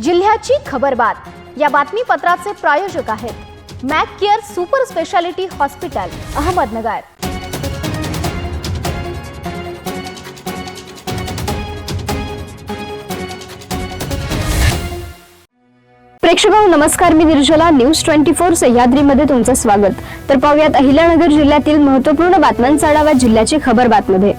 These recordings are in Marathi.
जिल्ह्याची खबरबात या बातमीपत्राचे प्रायोजक आहेत Mac Care super speciality hospital Ahmednagar. प्रेक्षकांनो नमस्कार, मी निर्जला न्यूज 24 सह्याद्रीमध्ये तुमचं स्वागत। तर पाहूयात अहिल्यानगर जिल्ह्यातील महत्त्वपूर्ण बातम्यांचा आढावा जिल्ह्याची खबरबातमध्ये।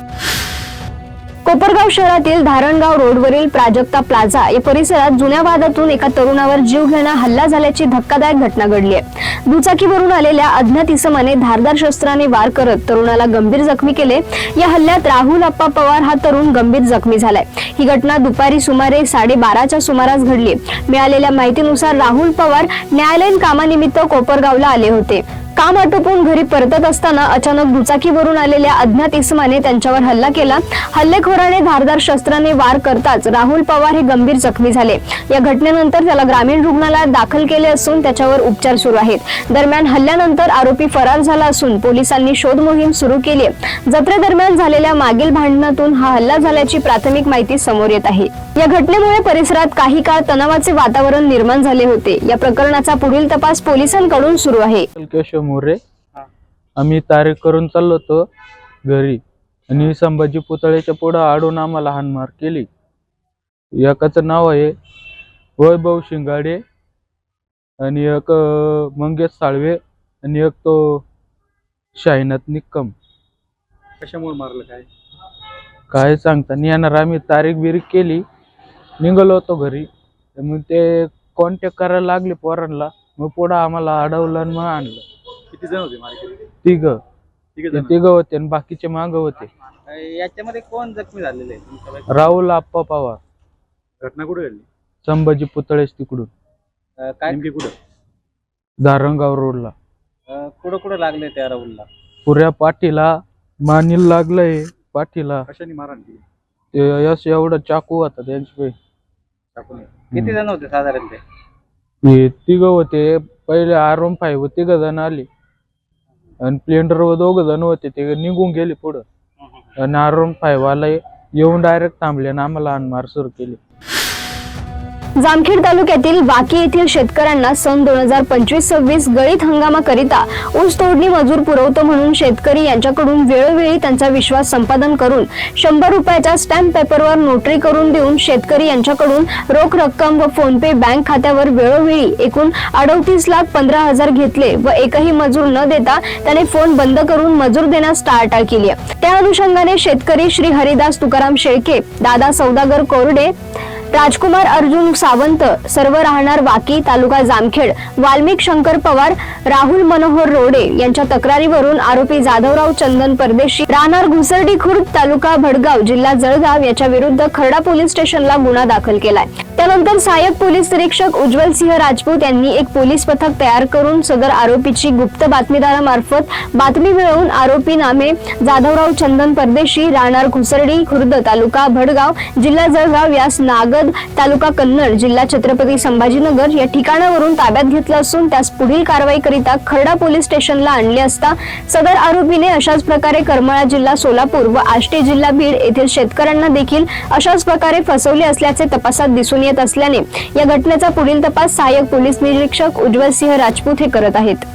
कोपरगाव शहरातील धारणगाव रोडवरील प्राजक्ता प्लाझा या परिसरात जुन्या वादातून एका तरुणावर जीवघेणा हल्ला झाल्याची धक्कादायक घटना घडली आहे। दुचाकीवरून आलेल्या अज्ञात इसमाने धारदार शस्त्राने वार करत तरुणाला गंभीर जखमी केले। या हल्ल्यात राहुल अप्पा पवार हा तरुण गंभीर जखमी झालाय। ही घटना दुपारी सुमारे 12:30च्या सुमारास घडली। मिळालेल्या माहितीनुसार राहुल पवार न्यायालयीन कामानिमित्त कोपरगावला आले होते। काम आटोपून घरी परतत असताना अचानक दुचाकीवरून आलेल्या अज्ञात इसमाने त्यांच्यावर हल्ला केला। हल्लेखोराने धारदार शस्त्राने वार करताच राहुल पवार हे गंभीर जखमी झाले। या घटनेनंतर त्याला ग्रामीण रुग्णालयात दाखल केले असून त्याच्यावर उपचार सुरू आहेत। दरम्यान हल्ल्यानंतर आरोपी फरार झाला असून पोलिसांनी शोध मोहीम सुरू केली आहे। जत्रेदरम्यान झालेल्या मागील भांडणातून हा हल्ला झाल्याची प्राथमिक माहिती समोर येत आहे। या घटनेमुळे परिसरात काही काळ तणावाचे वातावरण निर्माण झाले होते। या प्रकरणाचा पुढील तपास पोलिसांकडून सुरू आहे। मोरे आम्ही तारीख करून चाललो होतो घरी आणि संभाजी पुतळ्याच्या पुढे आडून आम्हाला हाणमार केली। एकाचं नाव आहे वैभव शिंगाडे आणि एक मंगेश साळवे आणि एक तो शाहीनाथ निक्कम। कशामुळे मारलं काय सांगता नाही येणार। आम्ही तारीख बिरीख केली, निघालो होतो घरी, मग ते कॉन्टॅक्ट करायला लागले पोरांना। मग पुढं आम्हाला अडवलं आणि मग आणलं। किती जण होते मारले? तिघ होते आणि बाकीचे माग होते। याच्यामध्ये कोण जखमी झालेले? राहुल अप्पा पवार। घटना कुठे घडली? संभाजी पुतळेस तिकडून काय नेमकी कुठं? धारणगाव रोडला। कुठं लागले त्या राहुलला? पुऱ्या पाठीला, मानीला लागलंय पाठीला। कशाने मारहाण केली? ते यश एवढा चाकू होता त्यांच्याकडे। किती जण होते साधारण ते? हे तिघ होते। पहिले R15 तिघ जण आले आणि स्प्लेंडर वर 2 जण होते, ते निघून गेले पुढं। आणि R15 वाला येऊन डायरेक्ट थांबले आणि आम्हाला हाणमार सुरू केली। जामखेड तालुक्यातील वाकी येथील शेतकऱ्यांना सन 2025-26 गळीत हंगामाकरिता ऊस तोडणी मजूर पुरवतो म्हणून शेतकरी यांच्याकडून वेळोवेळी त्यांचा विश्वास संपादन करून 100 रुपयाच्या स्टॅम्प पेपरवर नोटरी करून देऊन शेतकरी यांच्याकडून रोख रक्कम व फोनपे बँक खात्यावर वेळोवेळी एकूण 38,15,000 घेतले व एकही मजूर न देता त्याने फोन बंद करून मजूर देण्यास टाळाटाळ केली। त्या अनुषंगाने शेतकरी श्री हरिदास तुकाराम शेळके, दादा सौदागर कोरडे, राजकुमार अर्जुन सावंत सर्व राहणार वाकी तालुका जामखेड, वाल्मिक शंकर पवार, राहुल मनोहर रोडे यांच्या तक्रारीवरून आरोपी जाधवराव चंदन परदेशी राहणार घुसर्डी खुर्द तालुका भडगाव जिल्हा जळगाव याच्या विरुद्ध खर्डा पोलीस स्टेशनला गुन्हा दाखल केलाय। त्यानंतर सहाय्यक पोलीस निरीक्षक उज्ज्वल सिंह राजपूत यांनी एक पोलीस पथक तयार करून सदर आरोपीची गुप्त बातमीदारामार्फत बातमी मिळवून आरोपी नामे जाधवराव चंदन परदेशी राहणार घुसर्डी खुर्द तालुका भडगाव जिल्हा जळगाव यास नागद तालुका कन्नड जिल्हा छत्रपती संभाजीनगर या ठिकाणावरून ताब्यात घेतलं असून त्यास पुढील कारवाई करिता खर्डा पोलीस स्टेशनला आणले असता सदर आरोपीने अशाच प्रकारे करमाळा जिल्हा सोलापूर व आष्टी जिल्हा बीड येथील शेतकऱ्यांना देखील अशाच प्रकारे फसवले असल्याचे तपासात दिसून येत असल्याने या घटनेचा पुढील तपास सहाय्यक पोलीस निरीक्षक उज्ज्वल सिंह राजपूत हे करत आहेत।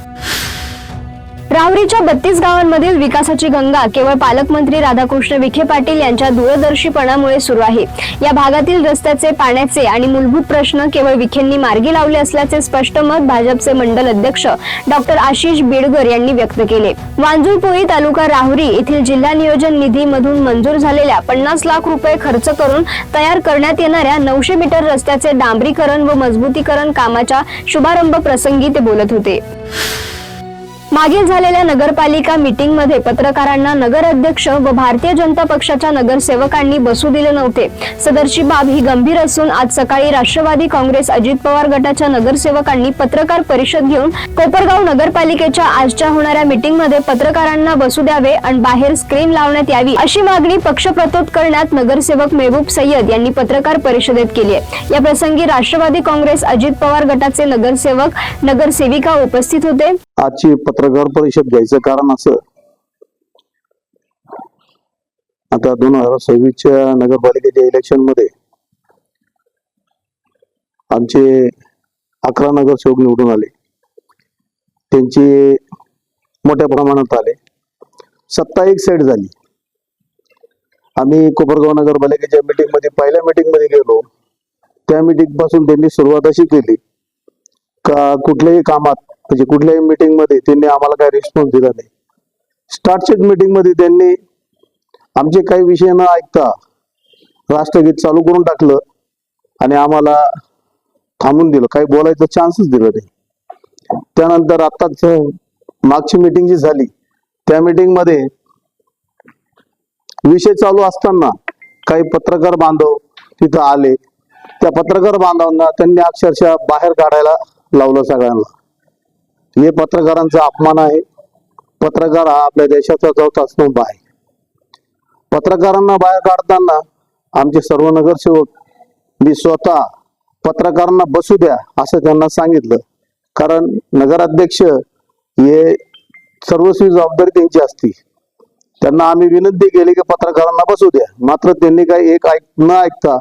राहुरीच्या 32 गावांमधील विकासाची गंगा केवळ पालकमंत्री राधाकृष्ण विखे पाटील यांच्या दूरदर्शीपणामुळे सुरू आहे। या भागातील रस्त्याचे, पाण्याचे आणि मूलभूत प्रश्न केवळ विखेंनी मार्गी लावले असल्याचे स्पष्ट मत भाजपचे मंडल अध्यक्ष डॉक्टर आशिष बेडगर यांनी व्यक्त केले। वांजुळपोई तालुका राहुरी येथील जिल्हा नियोजन निधी मधून मंजूर झालेल्या 50 लाख रुपये खर्च करून तयार करण्यात येणाऱ्या 900 मीटर रस्त्याचे डांबरीकरण व मजबूतीकरण कामाच्या शुभारंभ प्रसंगी ते बोलत होते। मागील झालेल्या नगरपालिका मीटिंग मध्ये पत्रकारांना नगर अध्यक्ष व भारतीय जनता पक्षाच्या नगरसेवकांनी बसू दिले नव्हते। सदरची बाब ही गंभीर असून आज सकाळी राष्ट्रवादी काँग्रेस अजित पवार गटाच्या नगरसेवकांनी पत्रकार परिषद घेऊन कोपरगाव नगरपालिकेच्या आजच्या होणाऱ्या मीटिंग मध्ये पत्रकारांना बसू द्यावे आणि बाहेर स्क्रीन लावण्यात यावी अशी मागणी पक्षप्रतोद करण्यात नगरसेवक मेहबूब सय्यद यांनी पत्रकार परिषदेत केली आहे। या प्रसंगी राष्ट्रवादी काँग्रेस अजित पवार गटाचे नगरसेवक नगरसेविका उपस्थित होते। आजची पत्रकार परिषद घ्यायचं कारण असं, आता 2026च्या नगरपालिकेच्या इलेक्शन मध्ये आमचे 11 नगरसेवक निवडून आले, त्यांची मोठ्या प्रमाणात आले, सत्ता एक साईड झाली. आम्ही कोपरगाव नगरपालिकेच्या मीटिंग मध्ये पहिल्या मीटिंग मध्ये गेलो. त्या मीटिंग पासून त्यांनी सुरुवात अशी केली का कुठल्याही कामात म्हणजे कुठल्याही मीटिंग मध्ये त्यांनी आम्हाला काही रिस्पॉन्स दिला नाही. स्टार्टच्या मीटिंग मध्ये त्यांनी आमचे काही विषय न ऐकता राष्ट्रगीत चालू करून टाकलं आणि आम्हाला थांबून दिलं, काही बोलायचं चान्सच दिलं नाही. त्यानंतर आताच मागची मीटिंग जी झाली त्या मीटिंग मध्ये विषय चालू असताना काही पत्रकार बांधव तिथं आले. त्या पत्रकार बांधवांना त्यांनी अक्षरशः बाहेर काढायला लावलं सगळ्यांना. हे पत्रकारांचा अपमान आहे. पत्रकार हा आपल्या देशाचा चौथा स्तंभ आहे. पत्रकारांना बाहेर काढताना आमचे सर्व नगरसेवक मी स्वतः पत्रकारांना बसू द्या असं त्यांना सांगितलं, कारण नगराध्यक्ष हे सर्वस्वी जबाबदारी त्यांची असती. त्यांना आम्ही विनंती केली की पत्रकारांना बसू द्या, मात्र त्यांनी काही न ऐकता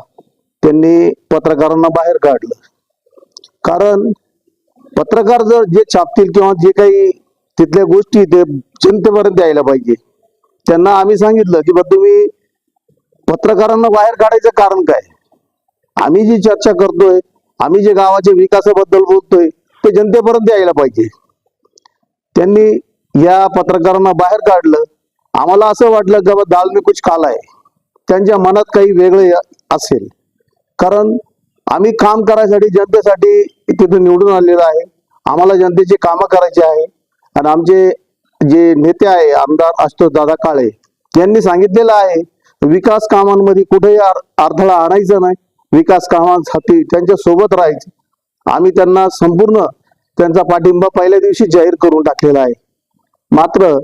त्यांनी पत्रकारांना बाहेर काढलं. कारण पत्रकार जर जे छापतील किंवा जे काही तिथल्या गोष्टी ते जनतेपर्यंत यायला पाहिजे. त्यांना आम्ही सांगितलं की तुम्ही पत्रकारांना बाहेर काढायचं कारण काय? आम्ही जी चर्चा करतोय, आम्ही जे गावाच्या विकासाबद्दल बोलतोय ते जनतेपर्यंत यायला पाहिजे. त्यांनी या पत्रकारांना बाहेर काढलं. आम्हाला असं वाटलं की बाबा दाल में कुछ काला आहे, त्यांच्या मनात काही वेगळे असेल. कारण आम्ही काम करायसाठी जनतेसाठी तिथे निवडून आलेलो आहे. आम्हाला जनतेची कामं करायची आहे आणि आमचे जे नेते आहे आमदार आशुतोष दादा काळे यांनी सांगितलेलं आहे विकास कामांमध्ये कुठेही अडथळा आणायचा नाही, विकास कामांसाठी त्यांच्या सोबत राहायचं. आम्ही त्यांना संपूर्ण त्यांचा पाठिंबा पहिल्या दिवशी जाहीर करून टाकलेला आहे. मात्र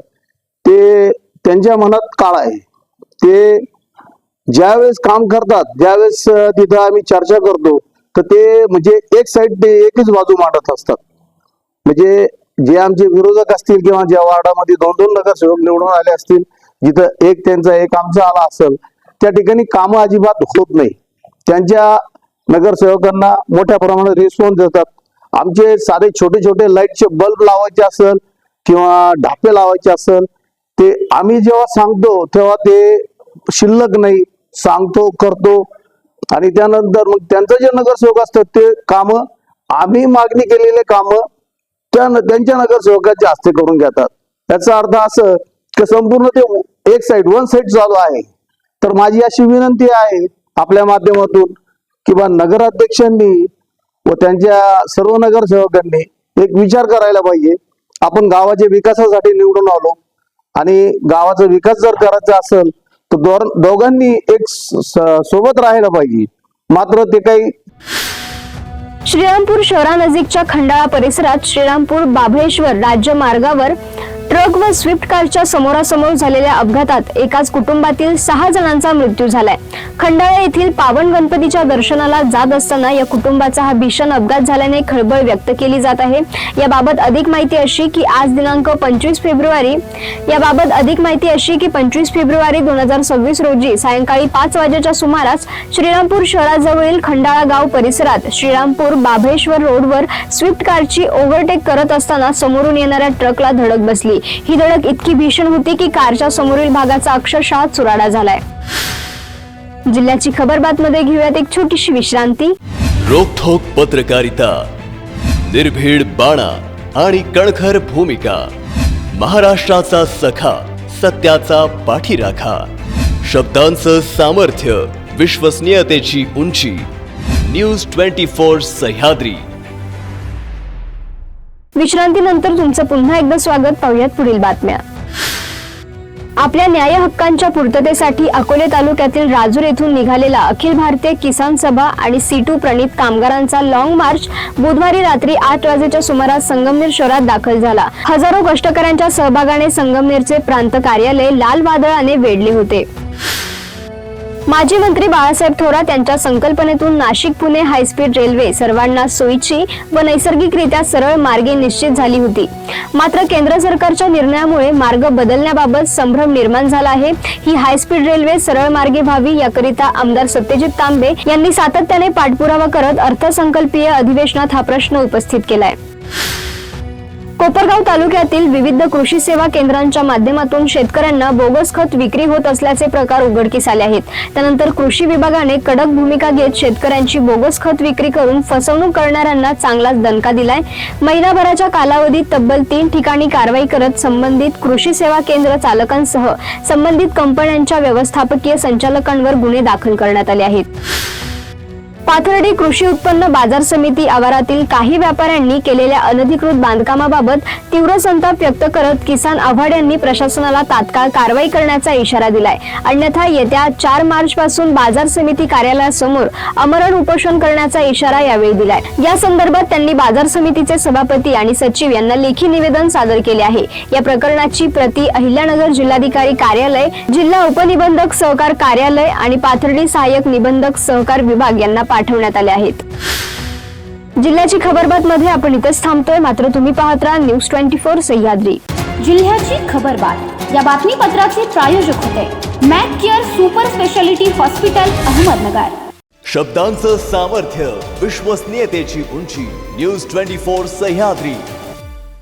ते त्यांच्या मनात काळ आहे. ते ज्यावेळेस काम करतात, ज्यावेळेस तिथं आम्ही चर्चा करतो तर ते म्हणजे एक साईड ते एकच बाजू मांडत असतात. म्हणजे जे आमचे विरोधक असतील किंवा ज्या वार्डामध्ये 2-2 नगरसेवक निवडून आले असतील, जिथं एक त्यांचा एक आमचा आला असेल, त्या ठिकाणी कामं अजिबात होत नाही. त्यांच्या नगरसेवकांना मोठ्या प्रमाणात रिस्पॉन्स देतात. आमचे साधे छोटे छोटे लाईटचे बल्ब लावायचे असेल किंवा ढापे लावायचे असेल, ते आम्ही जेव्हा सांगतो तेव्हा ते शिल्लक नाही, सांगतो करतो. आणि त्यानंतर मग त्यांचं जे नगरसेवक असतात ते कामं आम्ही मागणी केलेले कामं त्यांच्या नगरसेवकाच्या हस्ते करून घेतात. याचा अर्थ असं की संपूर्ण ते एक साईड वन साईड चालू आहे. तर माझी अशी विनंती आहे आपल्या माध्यमातून की बा नगराध्यक्षांनी व त्यांच्या सर्व नगरसेवकांनी एक विचार करायला पाहिजे. आपण गावाच्या विकासासाठी निवडून आलो आणि गावाचा विकास जर करायचा असेल तर दोघांनी एक सोबत राहायला पाहिजे. मात्र ते काही श्रीरामपूर शहरानजीकच्या खंडाळा परिसरात श्रीरामपूर बाभळेश्वर राज्य मार्गावर ट्रक व स्विफ्ट कारच्या समोरासमोर झालेल्या अपघातात एकाच कुटुंबातील 6 जणांचा मृत्यू झालाय. खंडाळा येथील पावन गणपतीच्या दर्शनाला जात असताना या कुटुंबाचा हा भीषण अपघात झाल्याने खळबळ व्यक्त केली जात आहे. याबाबत अधिक माहिती अशी की आज दिनांक 25 फेब्रुवारी 2026 रोजी सायंकाळी 5 वाजेच्या सुमारास श्रीरामपूर शहराजवळील खंडाळा गाव परिसरात श्रीरामपूर बाभळेश्वर रोडवर स्विफ्ट कारची ओव्हरटेक करत असताना समोरून येणाऱ्या ट्रकला धडक बसली. ही धडक इतकी भीषण होती की कारच्या समोरील भागाचा अक्षरशः चुराडा झालाय. जिल्ह्याची खबर बातमध्ये घेऊयात एक छोटीशी विश्रांती. रोखोक पत्रकारिता, निर्भीड बाणा आणि कणखर भूमिका, महाराष्ट्राचा सखा, सत्याचा पाठीराखा, शब्दांचं सामर्थ्य, विश्वसनीयतेची उंची. न्यूज 24 सह्याद्री. विश्रांतीनंतर तुमचं पुन्हा एकदा स्वागत. पाहूयात पुढील बातम्या. आपल्या न्याय हक्कांच्या पूर्ततेसाठी अकोले तालुक्यातील राजूर येथून निघालेला अखिल भारतीय किसान सभा आणि सीटू प्रणित कामगारांचा लॉंग मार्च बुधवारी रात्री 8 वाजेच्या सुमारास संगमनेर शहरात दाखल झाला. हजारो कष्टकऱ्यांच्या सहभागाने संगमनेरचे प्रांत कार्यालय लाल वादळाने वेढले होते. माजी मंत्री बाळासाहेब थोरात यांच्या संकल्पनेतून नाशिक पुणे हायस्पीड रेल्वे सर्वांना सोयीची व नैसर्गिकरित्या सरळ मार्गे निश्चित झाली होती. मात्र केंद्र सरकारच्या निर्णयामुळे मार्ग बदलण्याबाबत संभ्रम निर्माण झाला आहे. ही हायस्पीड रेल्वे सरळ मार्गे व्हावी याकरिता आमदार सत्यजित तांबे यांनी सातत्याने पाठपुरावा करत अर्थसंकल्पीय अधिवेशनात हा प्रश्न उपस्थित केलाय. कोपरगाव तालुक्यातील विविध कृषी सेवा केंद्रांच्या माध्यमातून शेतकऱ्यांना बोगस खत विक्री होत असल्याचे प्रकार उघडकीस आले आहेत. त्यानंतर कृषी विभागाने कडक भूमिका घेत शेतकऱ्यांची बोगस खत विक्री करून फसवणूक करणाऱ्यांना चांगलाच दणका दिलाय. महिनाभराच्या कालावधीत तब्बल 3 ठिकाणी कारवाई करत संबंधित कृषी सेवा केंद्र चालकांसह संबंधित कंपन्यांच्या व्यवस्थापकीय संचालकांवर गुन्हे दाखल करण्यात आले आहेत. पाथर्डी कृषी उत्पन्न बाजार समिती आवारातील काही व्यापाऱ्यांनी केलेल्या अनधिकृत बांधकामाबाबत तीव्र संताप व्यक्त करत किसान आव्हाड यांनी प्रशासनाला तात्काळ कारवाई करण्याचा इशारा दिलाय. अन्यथा येत्या 4 मार्च पासून बाजार समिती कार्यालयासमोर आमरण उपोषण करण्याचा इशारा यावेळी दिलाय. या संदर्भात त्यांनी बाजार समितीचे सभापती आणि सचिव यांना लेखी निवेदन सादर केले आहे. या प्रकरणाची प्रती अहिल्यानगर जिल्हाधिकारी कार्यालय, जिल्हा उपनिबंधक सहकार कार्यालय आणि पाथर्डी सहाय्यक निबंधक सहकार विभाग यांना पाठवण्यात आले आहेत. जिल्ह्याची खबरबात मध्ये आपण इथेच थांबतोय. मात्र तुम्ही पाहत राहा न्यूज 24 सह्याद्री. जिल्ह्याची खबरबात या बातमीपत्राचे प्रायोजक होते Mac Care super speciality hospital Ahmednagar. शब्दांचं सामर्थ्य, विश्वसनीयतेची उंची. न्यूज 24 सह्याद्री.